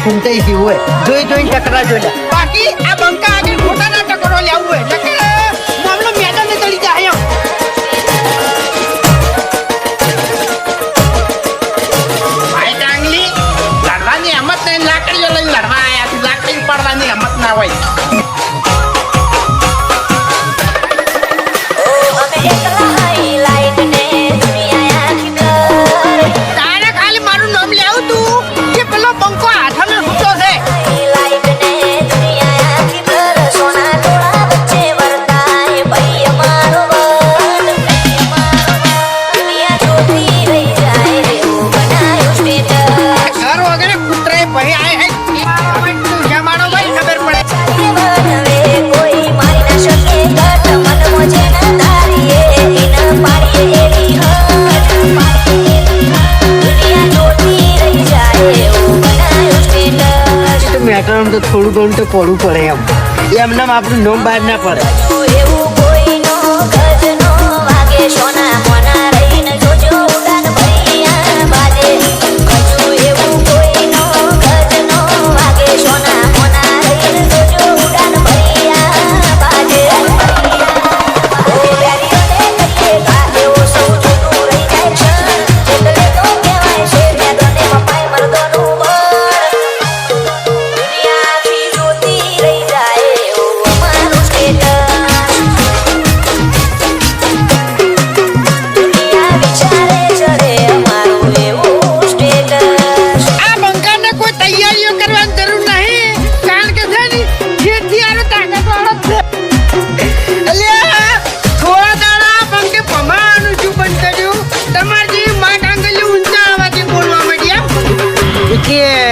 ફૂમતાઈ જેવું હોય જોઈ જોઈને ટકરા જોઈ બાકી આ બંકા આગળ ખોટાના ટકરો લેવું હોય મામલો મેદાને ચડી જાય ભાઈ ડાંગલી લડવાની હિંમત નહીં લાકડીઓ લઈને લડવા આવ્યા લાકડી પડવાની હિંમત ના હોય તો થોડું ઘણું તો પડવું પડે એમને આપણું નોમ બહાર ના પડે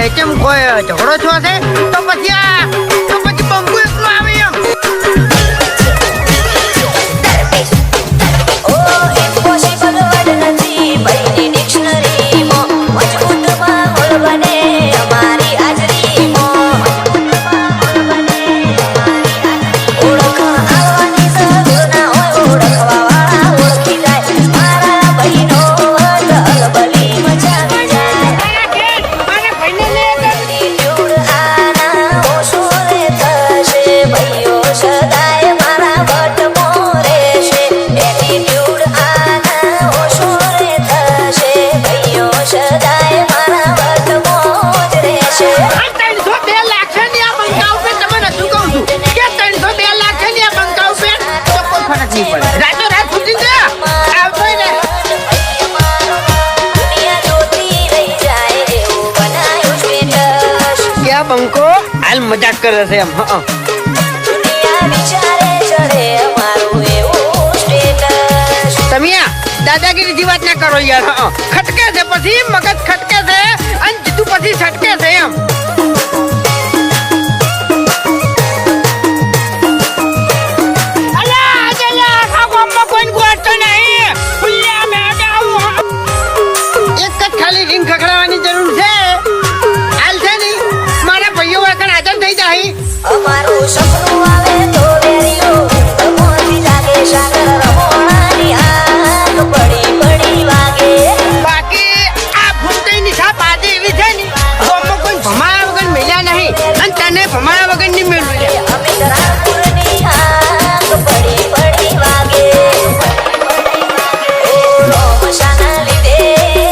કેમ કોઈ ઝઘડો છો છે તો પછી બંકુ એકલો આવે એમ બંકો હાલ મજાક કરે છે એમ તમે દાદાગીરી વાત ના કરો યાર ખટકે છે પછી મગજ ખટકે છે અને જીતું પછી છટકે છે એમ એક જ ખાલી રીંગ ખખડાવવાની જરૂર છે અમારું સપનું આવે તો વેરીઓ મોતી લાગે સાગર રમોણાની આગ પડી પડી વાગે બાકી આ ફૂમતાઈ ની છાપ આજે એવી છે ને તો કોઈ ભમાયા વગર મળ્યા નહીં અને તને ભમાયા વગર નહીં મેળવ્યું અમે રામપુરની આગ પડી પડી વાગે રોમશાના લીધે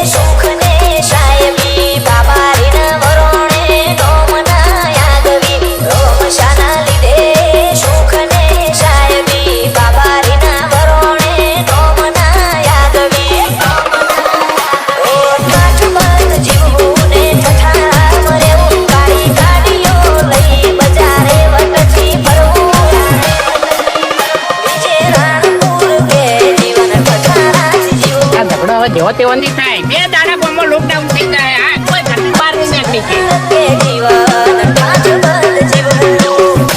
સુખ ને સાહેબી બાબા રીના વરોણે નોમના યાદવી રોમશાના લીધે સુખ ને સાહેબી બાબા રીના વરોણે નોમના યાદવી કાઠબંધ જીવવું ને ઠઠારા મરેવું કાળી ગાડીઓ લઈ બજારે વટથી ફરવું વિજય રાણપુર કે જીવન ઠઠારાથી જીવવું આ ઝઘડો હવે જેવો તેવો નહીં થાય બે દાડા ગામમાં લોકડાઉન થઈ જાય આ કોઈ ઘરની બહાર નહીં નીકળી કે જીવન કાઠબંધ જીવવું